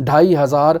2500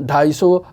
250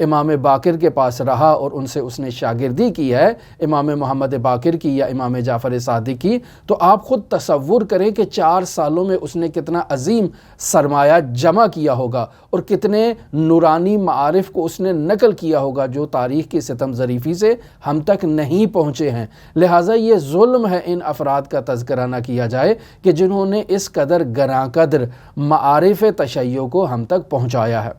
امام باقر کے پاس رہا اور ان سے اس نے شاگردی کی ہے امام محمد باقر کی یا امام جعفر صادق کی، تو آپ خود تصور کریں کہ 4 سالوں میں اس نے کتنا عظیم سرمایہ جمع کیا ہوگا اور کتنے نورانی معارف کو اس نے نقل کیا ہوگا جو تاریخ کی ستم ظریفی سے ہم تک نہیں پہنچے ہیں۔ لہٰذا یہ ظلم ہے ان افراد کا تذکرہ نہ کیا جائے کہ جنہوں نے اس قدر گراں قدر معارف تشیع کو ہم تک پہنچایا ہے۔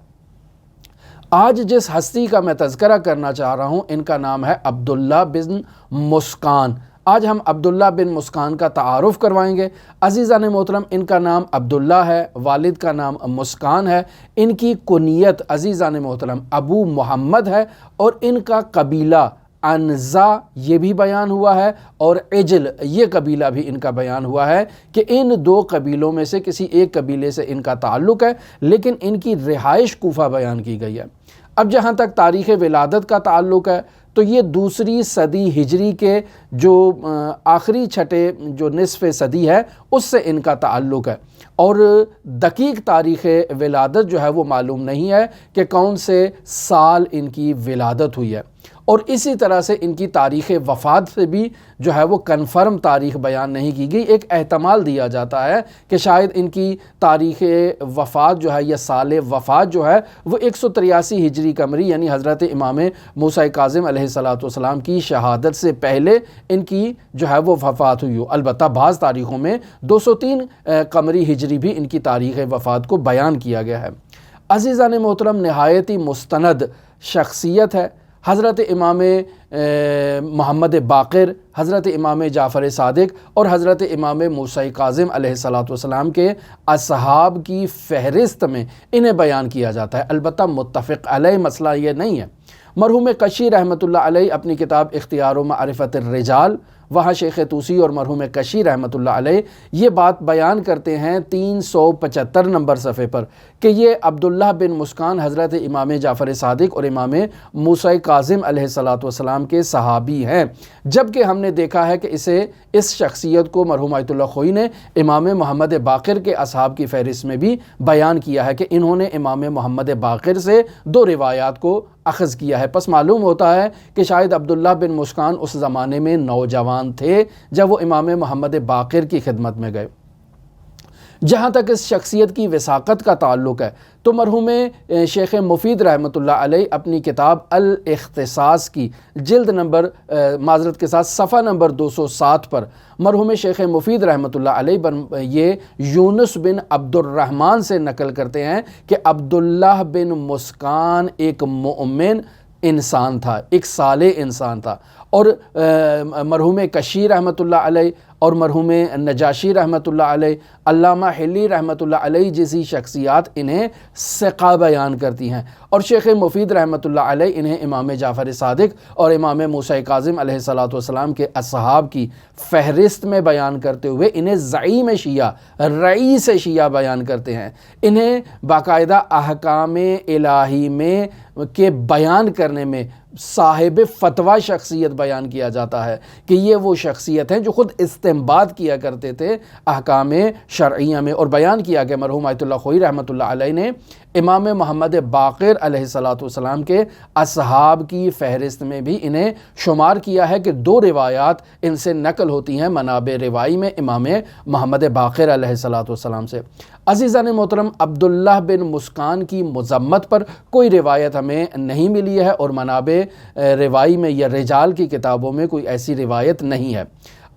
آج جس ہستی کا میں تذکرہ کرنا چاہ رہا ہوں ان کا نام ہے عبداللہ بن مسکان۔ آج ہم عبداللہ بن مسکان کا تعارف کروائیں گے۔ عزیزان محترم، ان کا نام عبداللہ ہے، والد کا نام مسکان ہے، ان کی کنیت عزیزان محترم ابو محمد ہے، اور ان کا قبیلہ انزا یہ بھی بیان ہوا ہے اور عجل یہ قبیلہ بھی ان کا بیان ہوا ہے کہ ان 2 قبیلوں میں سے کسی ایک قبیلے سے ان کا تعلق ہے، لیکن ان کی رہائش کوفہ بیان کی گئی ہے۔ اب جہاں تک تاریخ ولادت کا تعلق ہے تو یہ 2 صدی ہجری کے جو آخری چھٹے جو نصف صدی ہے اس سے ان کا تعلق ہے، اور دقیق تاریخ ولادت جو ہے وہ معلوم نہیں ہے کہ کون سے سال ان کی ولادت ہوئی ہے، اور اسی طرح سے ان کی تاریخ وفات سے بھی جو ہے وہ کنفرم تاریخ بیان نہیں کی گئی۔ ایک احتمال دیا جاتا ہے کہ شاید ان کی تاریخ وفات جو ہے یا سال وفات جو ہے وہ 183 ہجری قمری یعنی حضرت امام موسیٰ کاظم علیہ السلام کی شہادت سے پہلے ان کی جو ہے وہ وفات ہوئی ہو۔ البتہ بعض تاریخوں میں 203 قمری ہجری بھی ان کی تاریخ وفات کو بیان کیا گیا ہے۔ عزیزان محترم، نہایت ہی مستند شخصیت ہے حضرت امام محمد باقر، حضرت امام جعفر صادق اور حضرت امام موسیٰ کاظم علیہ السلام کے اصحاب کی فہرست میں انہیں بیان کیا جاتا ہے۔ البتہ متفق علیہ مسئلہ یہ نہیں ہے۔ مرحوم کشی رحمۃ اللہ علیہ اپنی کتاب اختیار و معرفت الرجال، وہاں شیخ طوسی اور مرحوم کشی رحمۃ اللہ علیہ یہ بات بیان کرتے ہیں 375 نمبر صفحے پر کہ یہ عبداللہ بن مسکان حضرت امام جعفر صادق اور امام موسیٰ کاظم علیہ السلام کے صحابی ہیں، جبکہ ہم نے دیکھا ہے کہ اس شخصیت کو مرحوم آیت اللہ خوئی نے امام محمد باقر کے اصحاب کی فہرست میں بھی بیان کیا ہے کہ انہوں نے امام محمد باقر سے 2 روایات کو اخذ کیا ہے۔ پس معلوم ہوتا ہے کہ شاید عبداللہ بن مسکان اس زمانے میں نوجوان تھے جب وہ امام محمد باقر کی خدمت میں گئے۔ جہاں تک اس شخصیت کی وثاقت کا تعلق ہے تو مرحوم شیخ مفید رحمۃ اللہ علیہ اپنی کتاب الاختصاص کی جلد نمبر معذرت کے ساتھ صفحہ نمبر 207 پر مرحوم شیخ مفید رحمۃ اللہ علیہ یہ یونس بن عبد الرحمن سے نقل کرتے ہیں کہ عبداللہ بن مسکان ایک مؤمن انسان تھا، ایک صالح انسان تھا، اور مرحوم کشی رحمۃ اللہ علیہ اور مرحوم نجاشی رحمۃ اللہ علیہ، علامہ حلی رحمۃ اللہ علیہ جیسی شخصیات انہیں ثقہ بیان کرتی ہیں، اور شیخ مفید رحمۃ اللہ علیہ انہیں امام جعفر صادق اور امام موسیٰ کاظم علیہ السلام کے اصحاب کی فہرست میں بیان کرتے ہوئے انہیں زعیم شیعہ، رئیس شیعہ بیان کرتے ہیں۔ انہیں باقاعدہ احکام الہی میں کے بیان کرنے میں صاحب فتویٰ شخصیت بیان کیا جاتا ہے کہ یہ وہ شخصیت ہیں جو خود استنباط کیا کرتے تھے احکام شرعیہ میں، اور بیان کیا کہ مرحوم آیت اللہ خوئی رحمۃ اللہ علیہ نے امام محمد باقر علیہ السلام کے اصحاب کی فہرست میں بھی انہیں شمار کیا ہے کہ 2 روایات ان سے نقل ہوتی ہیں منابع روائی میں امام محمد باقر علیہ السلام سے۔ عزیزان محترم، عبداللہ بن مسکان کی مذمت پر کوئی روایت ہمیں نہیں ملی ہے اور منابع روائی میں یا رجال کی کتابوں میں کوئی ایسی روایت نہیں ہے۔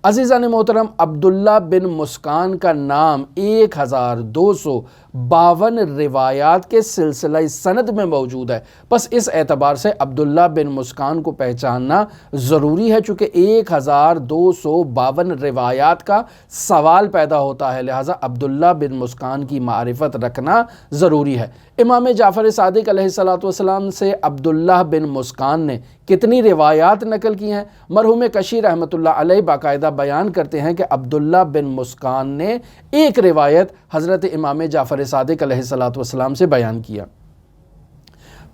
عزیزان محترم، عبداللہ بن مسکان کا نام 1252 روایات کے سلسلہ سند میں موجود ہے، پس اس اعتبار سے عبداللہ بن مسکان کو پہچاننا ضروری ہے، چونکہ 1252 روایات کا سوال پیدا ہوتا ہے، لہٰذا عبداللہ بن مسکان کی معرفت رکھنا ضروری ہے۔ امام جعفر صادق علیہ السلام سے عبداللہ بن مسکان نے کتنی روایات نقل کی ہیں؟ مرحوم کشی رحمۃ اللہ علیہ باقاعدہ بیان کرتے ہیں کہ عبداللہ بن مسکان نے 1 روایت حضرت امام جعفر صادق علیہ السلام سے بیان کیا۔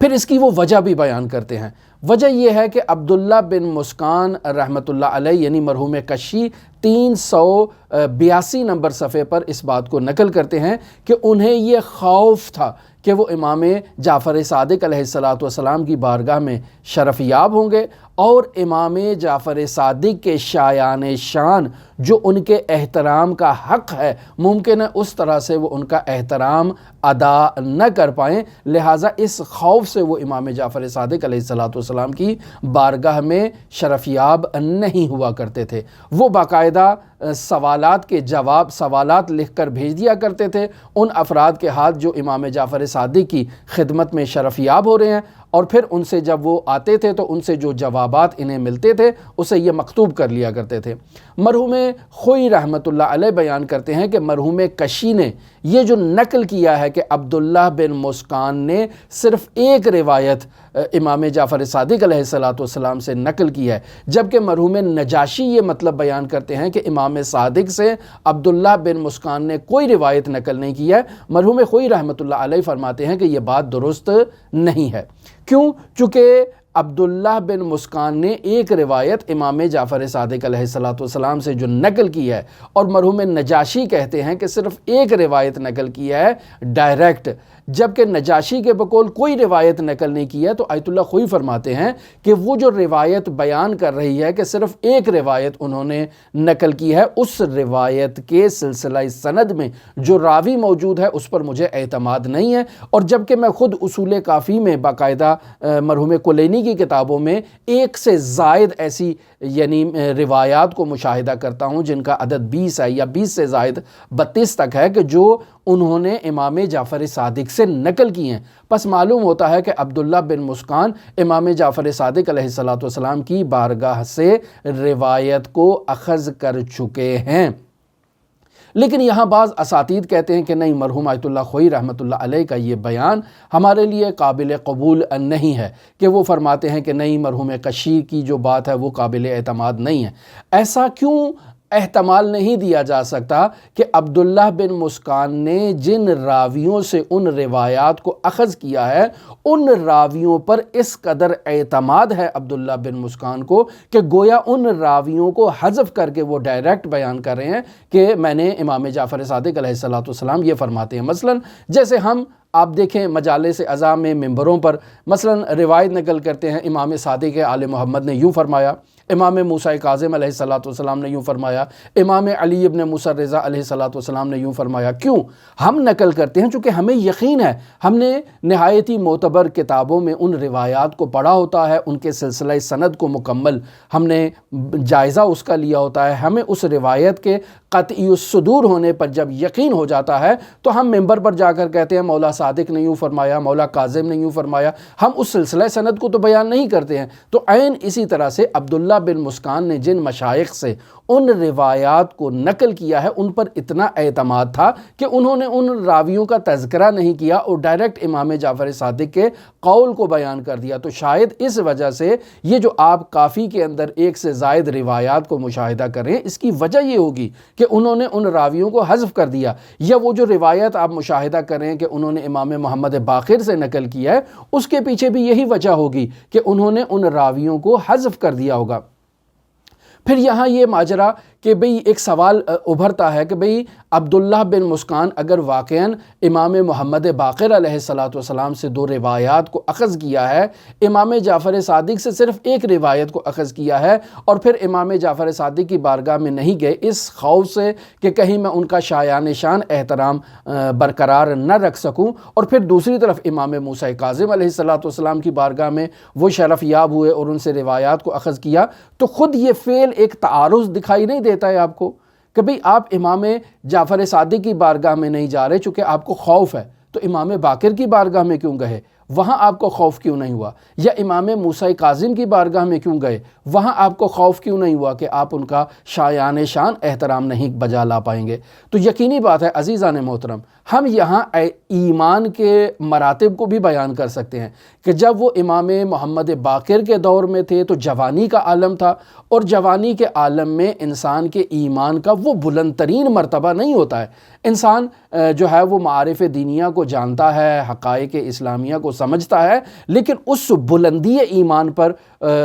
پھر اس کی وہ وجہ بھی بیان کرتے ہیں۔ وجہ یہ ہے کہ عبداللہ بن مسکان رحمۃ اللہ علیہ یعنی مرحوم کشی 382 نمبر صفحے پر اس بات کو نقل کرتے ہیں کہ انہیں یہ خوف تھا کہ وہ امام جعفر صادق علیہ السلام کی بارگاہ میں شرف یاب ہوں گے اور امام جعفر صادق کے شایان شان جو ان کے احترام کا حق ہے ممکن ہے اس طرح سے وہ ان کا احترام ادا نہ کر پائیں، لہٰذا اس خوف سے وہ امام جعفر صادق علیہ السلام کی بارگاہ میں شرف یاب نہیں ہوا کرتے تھے۔ وہ باقاعدہ سوالات لکھ کر بھیج دیا کرتے تھے ان افراد کے ہاتھ جو امام جعفر صادق کی خدمت میں شرف یاب ہو رہے ہیں، اور پھر ان سے جب وہ آتے تھے تو ان سے جو جوابات انہیں ملتے تھے اسے یہ مکتوب کر لیا کرتے تھے۔ مرحوم خوئی رحمۃ اللہ علیہ بیان کرتے ہیں کہ مرحوم کشی نے یہ جو نقل کیا ہے کہ عبداللہ بن مسکان نے صرف ایک روایت امام جعفر صادق علیہ السلام سے نقل کی ہے، جبکہ مرحوم نجاشی یہ مطلب بیان کرتے ہیں کہ امام صادق سے عبداللہ بن مسکان نے کوئی روایت نقل نہیں کی ہے۔ مرحوم خوئی رحمۃ اللہ علیہ فرماتے ہیں کہ یہ بات درست نہیں ہے۔ کیوں؟ چونکہ عبداللہ بن مسکان نے ایک روایت امام جعفر صادق علیہ السلام سے جو نقل کی ہے، اور مرحوم نجاشی کہتے ہیں کہ صرف ایک روایت نقل کی ہے ڈائریکٹ، جبکہ نجاشی کے بقول کوئی روایت نقل نہیں کی ہے۔ تو آیت اللہ خوئی فرماتے ہیں کہ وہ جو روایت بیان کر رہی ہے کہ صرف ایک روایت انہوں نے نقل کی ہے، اس روایت کے سلسلہ سند میں جو راوی موجود ہے اس پر مجھے اعتماد نہیں ہے، اور جبکہ میں خود اصول کافی میں باقاعدہ مرحوم کلینی کی کتابوں میں ایک سے زائد ایسی روایات کو مشاہدہ کرتا ہوں جن کا عدد 20 ہے یا 20 سے زائد 32 تک ہے کہ جو انہوں نے امام جعفر صادق سے نقل کی ہیں۔ پس معلوم ہوتا ہے کہ عبداللہ بن مسکان امام جعفر صادق علیہ السلام کی بارگاہ سے روایت کو اخذ کر چکے ہیں۔ لیکن یہاں بعض اساتید کہتے ہیں کہ نہیں، مرحوم آیت اللہ خوئی رحمۃ اللہ علیہ کا یہ بیان ہمارے لیے قابل قبول نہیں ہے، کہ وہ فرماتے ہیں کہ نہیں، مرحوم کشی کی جو بات ہے وہ قابل اعتماد نہیں ہے۔ ایسا کیوں احتمال نہیں دیا جا سکتا کہ عبداللہ بن مسکان نے جن راویوں سے ان روایات کو اخذ کیا ہے ان راویوں پر اس قدر اعتماد ہے عبداللہ بن مسکان کو کہ گویا ان راویوں کو حذف کر کے وہ ڈائریکٹ بیان کر رہے ہیں کہ میں نے امام جعفر صادق علیہ السلام یہ فرماتے ہیں۔ مثلا جیسے ہم آپ دیکھیں مجالس عزا میں ممبروں پر مثلا روایت نقل کرتے ہیں، امام صادق آل محمد نے یوں فرمایا، امام موسیٰ کاظم علیہ السلام نے یوں فرمایا، امام علی ابن موسیٰ رضا علیہ السلام نے یوں فرمایا۔ کیوں ہم نقل کرتے ہیں؟ چونکہ ہمیں یقین ہے، ہم نے نہایت ہی معتبر کتابوں میں ان روایات کو پڑھا ہوتا ہے، ان کے سلسلہ سند کو مکمل ہم نے جائزہ اس کا لیا ہوتا ہے، ہمیں اس روایت کے قطعی الصدور ہونے پر جب یقین ہو جاتا ہے تو ہم ممبر پر جا کر کہتے ہیں مولا صادق نے یوں فرمایا، مولا کاظم نے یوں فرمایا، ہم اس سلسلہ سند کو تو بیان نہیں کرتے ہیں۔ تو عین اسی طرح سے عبداللہ بن مسکان نے جن مشائخ سے ان روایات کو نقل کیا ہے ان پر اتنا اعتماد تھا کہ انہوں نے ان راویوں کا تذکرہ نہیں کیا اور ڈائریکٹ امام جعفر صادق کے قول کو بیان کر دیا۔ تو شاید اس وجہ سے یہ جو آپ کافی کے اندر ایک سے زائد روایات کو مشاہدہ کریں، اس کی وجہ یہ ہوگی کہ انہوں نے ان راویوں کو حذف کر دیا، یا وہ جو روایت آپ مشاہدہ کریں کہ انہوں نے امام محمد باقر سے نقل کیا ہے، اس کے پیچھے بھی یہی وجہ ہوگی کہ انہوں نے ان راویوں کو حذف کر دیا ہوگا۔ پھر یہاں یہ ماجرا کہ بھئی ایک سوال ابھرتا ہے کہ بھئی عبداللہ بن مسکان اگر واقعاً امام محمد باقر علیہ السلام سے دو روایات کو اخذ کیا ہے، امام جعفر صادق سے صرف ایک روایت کو اخذ کیا ہے، اور پھر امام جعفر صادق کی بارگاہ میں نہیں گئے اس خوف سے کہ کہیں میں ان کا شایان شان احترام برقرار نہ رکھ سکوں، اور پھر دوسری طرف امام موسیٰ کاظم علیہ السلام کی بارگاہ میں وہ شرف یاب ہوئے اور ان سے روایات کو اخذ کیا، تو خود یہ فعل ایک تعارض دکھائی نہیں دیتا ہے آپ کو کہ بھئی آپ امام جعفر صادق کی بارگاہ میں نہیں جا رہے چونکہ آپ کو خوف ہے، تو امام باقر کی بارگاہ میں کیوں گئے؟ وہاں آپ کو خوف کیوں نہیں ہوا؟ یا امام موسیٰ کاظم کی بارگاہ میں کیوں گئے؟ وہاں آپ کو خوف کیوں نہیں ہوا کہ آپ ان کا شایان شان احترام نہیں بجا لا پائیں گے؟ تو یقینی بات ہے عزیزان محترم، ہم یہاں ایمان کے مراتب کو بھی بیان کر سکتے ہیں کہ جب وہ امام محمد باقر کے دور میں تھے تو جوانی کا عالم تھا، اور جوانی کے عالم میں انسان کے ایمان کا وہ بلند ترین مرتبہ نہیں ہوتا ہے۔ انسان جو ہے وہ معارف دینیہ کو جانتا ہے، حقائق اسلامیہ کو سمجھتا ہے، لیکن اس بلندی ایمان پر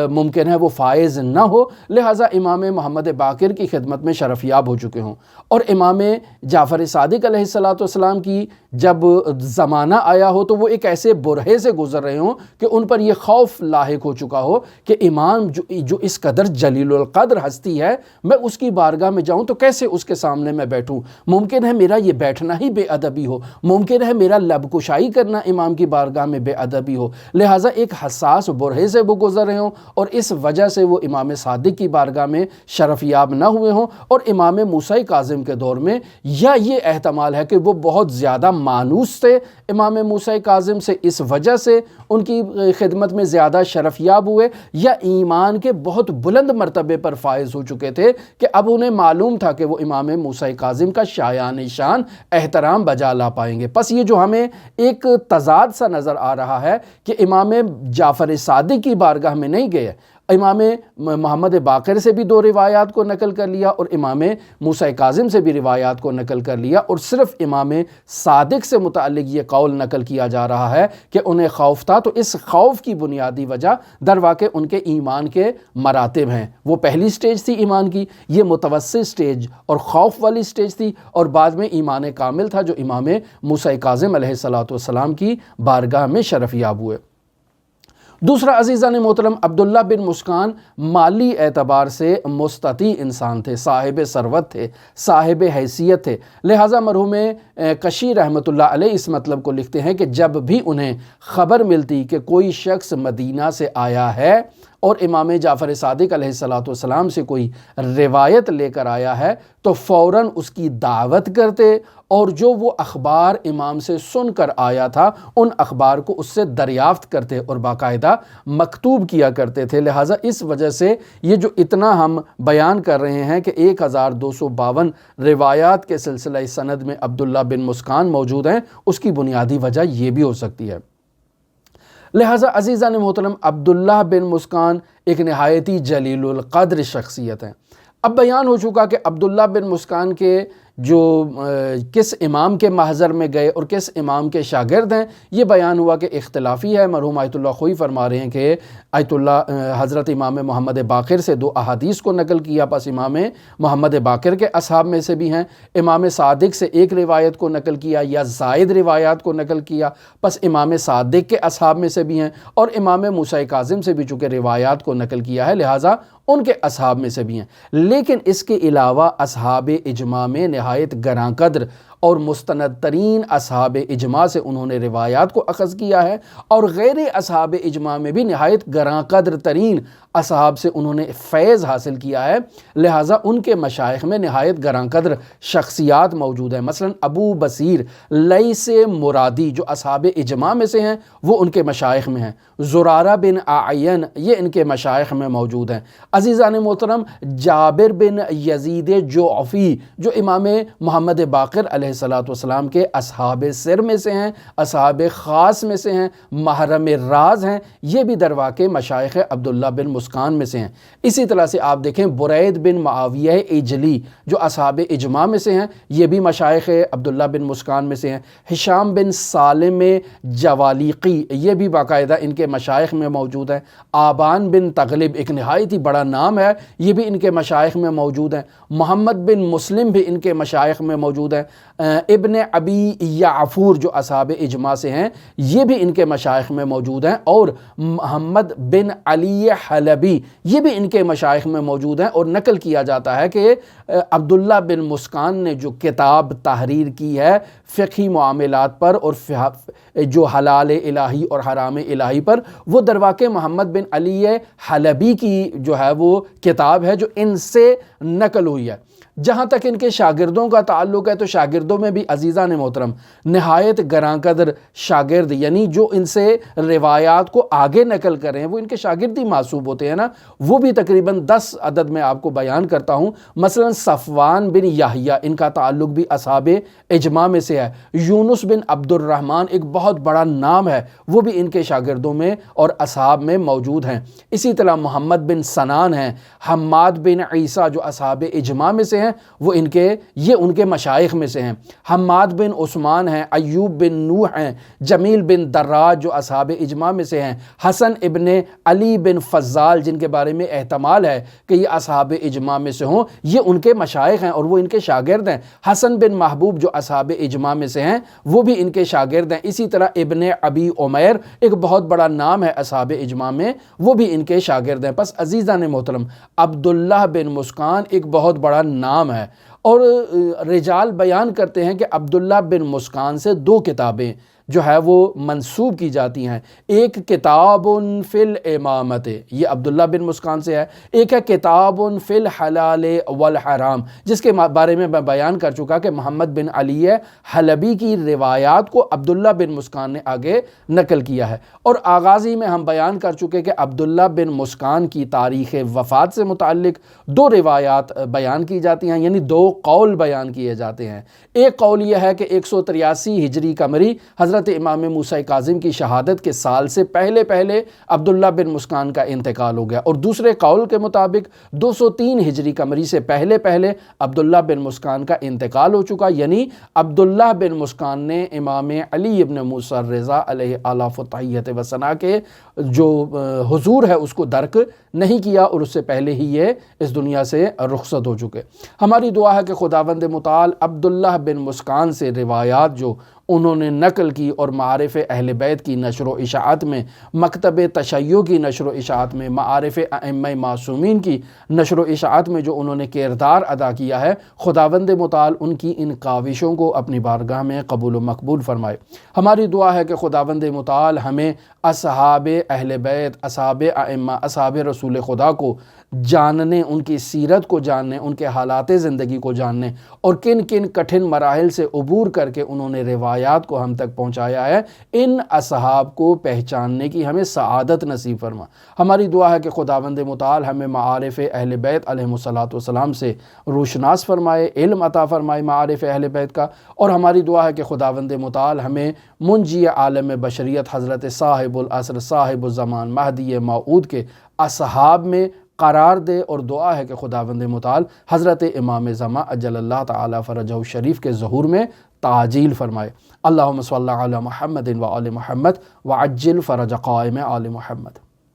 ممکن ہے وہ فائز نہ ہو، لہٰذا امام محمد باقر کی خدمت میں شرف یاب ہو چکے ہوں۔ اور امام جعفر صادق علیہ السلام کی جب زمانہ آیا ہو تو وہ ایک ایسے برہے سے گزر رہے ہوں کہ ان پر یہ خوف لاحق ہو چکا ہو کہ امام جو اس قدر جلیل القدر ہستی ہے، میں اس کی بارگاہ میں جاؤں تو کیسے اس کے سامنے میں بیٹھوں؟ ممکن ہے میرا یہ بیٹھنا ہی بے ادبی ہو، ممکن ہے میرا لب کشائی کرنا امام کی بارگاہ میں بے ادبی ہو، لہٰذا ایک حساس برہے سے وہ گزر رہے ہوں، اور اس وجہ سے وہ امام صادق کی بارگاہ میں شرف یاب نہ ہوئے ہوں۔ اور امام موسیٰ کاظم کے دور میں یا یہ احتمال ہے کہ وہ بہت زیادہ مانوس تھے امام موسیٰ کاظم سے، اس وجہ سے ان کی خدمت میں زیادہ شرف یاب ہوئے، یا ایمان کے بہت بلند مرتبے پر فائز ہو چکے تھے کہ اب انہیں معلوم تھا کہ وہ امام موسیٰ کاظم کا شایان شان احترام بجا لا پائیں گے۔ پس یہ جو ہمیں ایک تضاد سا نظر آ رہا ہے کہ امام جعفر صادق کی بارگاہ میں نہیں گئے، امام محمد باقر سے بھی 2 روایات کو نقل کر لیا اور امام موسیٰ کاظم سے بھی روایات کو نقل کر لیا، اور صرف امام صادق سے متعلق یہ قول نقل کیا جا رہا ہے کہ انہیں خوف تھا۔ تو اس خوف کی بنیادی وجہ در واقع ان کے ایمان کے مراتب ہیں۔ وہ پہلی سٹیج تھی ایمان کی، یہ متوسط سٹیج اور خوف والی سٹیج تھی، اور بعد میں ایمان کامل تھا جو امام موسیٰ کاظم علیہ السلام کی بارگاہ میں شرف یاب ہوئے۔ دوسرا عزیزان محترم، عبداللہ بن مسکان مالی اعتبار سے مستطیع انسان تھے، صاحب ثروت تھے، صاحب حیثیت تھے، لہٰذا مرحوم کشی رحمۃ اللہ علیہ اس مطلب کو لکھتے ہیں کہ جب بھی انہیں خبر ملتی کہ کوئی شخص مدینہ سے آیا ہے اور امام جعفر صادق علیہ السلام سے کوئی روایت لے کر آیا ہے تو فوراً اس کی دعوت کرتے، اور جو وہ اخبار امام سے سن کر آیا تھا ان اخبار کو اس سے دریافت کرتے اور باقاعدہ مکتوب کیا کرتے تھے۔ لہٰذا اس وجہ سے یہ جو اتنا ہم بیان کر رہے ہیں کہ 1252 روایات کے سلسلہ سند میں عبداللہ بن مسکان موجود ہیں، اس کی بنیادی وجہ یہ بھی ہو سکتی ہے۔ لہٰذا عزیزان محترم، عبداللہ بن مسکان ایک نہایتی جلیل القدر شخصیت ہیں۔ اب بیان ہو چکا کہ عبداللہ بن مسکان کے جو کس امام کے محضر میں گئے اور کس امام کے شاگرد ہیں، یہ بیان ہوا کہ اختلافی ہے۔ مرحوم آیت اللہ خوئی فرما رہے ہیں کہ آیت اللہ حضرت امام محمد باقر سے 2 احادیث کو نقل کیا، پس امام محمد باقر کے اصحاب میں سے بھی ہیں، امام صادق سے 1 روایت کو نقل کیا یا زائد روایات کو نقل کیا، پس امام صادق کے اصحاب میں سے بھی ہیں، اور امام موسیٰ کاظم سے بھی چونکہ روایات کو نقل کیا ہے لہٰذا ان کے اصحاب میں سے بھی ہیں۔ لیکن اس کے علاوہ اصحاب اجماع میں نہایت گراں قدر اور مستند ترین اصحاب اجماع سے انہوں نے روایات کو اخذ کیا ہے، اور غیر اصحاب اجماع میں بھی نہایت گراں قدر ترین اصحاب سے انہوں نے فیض حاصل کیا ہے، لہٰذا ان کے مشائخ میں نہایت گراں قدر شخصیات موجود ہیں۔ مثلا ابو بصیر لیث مرادی جو اصحاب اجماع میں سے ہیں وہ ان کے مشائخ میں ہیں، زرارہ بن اعین یہ ان کے مشائخ میں موجود ہیں۔ عزیزان محترم، جابر بن یزید جعفی جو امام محمد باقر علیہ السلام کے اصحاب سر میں سے ہیں، اصحاب خاص میں سے ہیں، محرم راز ہیں، یہ بھی در واقع مشائخ عبداللہ بن مسکان میں سے ہیں۔ اسی طرح سے آپ دیکھیں برید بن معاویہ اجلی جو اصحاب اجماع میں سے ہیں، یہ بھی مشائخ عبداللہ بن مسکان میں سے ہیں۔ ہشام بن سالم جوالیقی یہ بھی باقاعدہ ان کے مشائخ میں موجود ہیں۔ آبان بن تغلب ایک نہایت ہی بڑا نام ہے، یہ بھی ان کے مشائخ میں موجود ہیں۔ محمد بن مسلم بھی ان کے مشائخ میں موجود ہیں۔ ابن ابی یعفور جو اصحاب اجماع سے ہیں یہ بھی ان کے مشائخ میں موجود ہیں، اور محمد بن علی حلبی یہ بھی ان کے مشائخ میں موجود ہیں۔ اور نقل کیا جاتا ہے کہ عبداللہ بن مسکان نے جو کتاب تحریر کی ہے فقہی معاملات پر اور جو حلال الہی اور حرام الہی پر، وہ در واقع محمد بن علی حلبی کی جو ہے وہ کتاب ہے جو ان سے نقل ہوئی ہے۔ جہاں تک ان کے شاگردوں کا تعلق ہے تو شاگردوں میں بھی عزیزان محترم نہایت گراں قدر شاگرد، یعنی جو ان سے روایات کو آگے نقل کریں ہیں وہ ان کے شاگرد ہی محسوب ہوتے ہیں نا، وہ بھی تقریباً 10 عدد میں آپ کو بیان کرتا ہوں۔ مثلا صفوان بن یحییٰ، ان کا تعلق بھی اصحاب اجماع میں سے ہے۔ یونس بن عبد الرحمن ایک بہت بڑا نام ہے، وہ بھی ان کے شاگردوں میں اور اصحاب میں موجود ہیں۔ اسی طرح محمد بن سنان ہیں، حماد بن عیسیٰ جو اصحاب اجماع میں سے ہیں وہ ان کے مشائخ میں سے ہیں۔ حماد بن عثمان ہیں، ایوب بن نوح ہیں، جمیل بن دراج جو اصحاب اجماع میں سے ہیں، حسن ابن علی بن فضال جن کے بارے میں احتمال ہے کہ یہ اصحاب اجماع میں سے ہوں، یہ ان کے مشائخ ہیں اور وہ ان کے شاگرد ہیں۔ حسن بن محبوب جو اصحاب اجماع میں سے ہیں وہ بھی ان کے شاگرد ہیں۔ اسی طرح ابن ابی عمیر ایک بہت بڑا نام ہے اصحاب اجماع میں، وہ بھی ان کے شاگرد ہیں۔ پس عزیزان محترم عبداللہ بن مسکان ایک بہت بڑا نام ہے، اور رجال بیان کرتے ہیں کہ عبداللہ بن مسکان سے 2 کتابیں جو ہے وہ منسوب کی جاتی ہیں۔ ایک کتاب فی الامامت، یہ عبداللہ بن مسکان سے ہے۔ ایک ہے کتاب فی الحلال والحرام، جس کے بارے میں بیان کر چکا کہ محمد بن علی حلبی کی روایات کو عبداللہ بن مسکان نے آگے نقل کیا ہے۔ اور آغازی میں ہم بیان کر چکے کہ عبداللہ بن مسکان کی تاریخ وفات سے متعلق 2 روایات بیان کی جاتی ہیں، یعنی 2 قول بیان کیے جاتے ہیں۔ ایک قول یہ ہے کہ 183 ہجری قمری حضرت امام موسیٰ کاظم کی شہادت کے سال سے پہلے عبداللہ بن مسکان کا انتقال ہو گیا، اور دوسرے قول کے مطابق 203 ہجری قمری سے پہلے عبداللہ بن مسکان کا انتقال ہو چکا، یعنی عبداللہ بن مسکان نے امام علی ابن موسیٰ الرضا علیہ آلاف التحیت و ثنا کے جو حضور ہے اس کو درک نہیں کیا، اور اس سے پہلے ہی یہ اس دنیا سے رخصت ہو چکے۔ ہماری دعا ہے کہ خداوند متعال عبداللہ بن مسکان سے روایات جو انہوں نے نقل کی اور معارف اہل بیت کی نشر و اشاعت میں، مکتب تشیع کی نشر و اشاعت میں، معارف ائمہ معصومین کی نشر و اشاعت میں جو انہوں نے کردار ادا کیا ہے، خداوند متعال ان کی ان کاوشوں کو اپنی بارگاہ میں قبول و مقبول فرمائے۔ ہماری دعا ہے کہ خداوند متعال ہمیں اصحاب اہل بیت، اصحاب ائمہ، اصحاب رسول خدا کو جاننے، ان کی سیرت کو جاننے، ان کے حالات زندگی کو جاننے، اور کن کن کٹھن مراحل سے عبور کر کے انہوں نے روایات کو ہم تک پہنچایا ہے، ان اصحاب کو پہچاننے کی ہمیں سعادت نصیب فرما۔ ہماری دعا ہے کہ خداوند متعال ہمیں معارف اہل بیت علیہ الصلاۃ والسلام سے روشناس فرمائے، علم عطا فرمائے معارف اہل بیت کا، اور ہماری دعا ہے کہ خداوند متعال ہمیں منجی عالم بشریت حضرت صاحب العصر صاحب الزمان مہدی موعود کے اصحاب میں قرار دے، اور دعا ہے کہ خداوند متعال حضرت امام زمان اجل اللہ تعالی فرجہ الشریف کے ظہور میں تعجیل فرمائے۔ اللہم صلی علی محمد و آل محمد وعجل فرج قائم آل محمد۔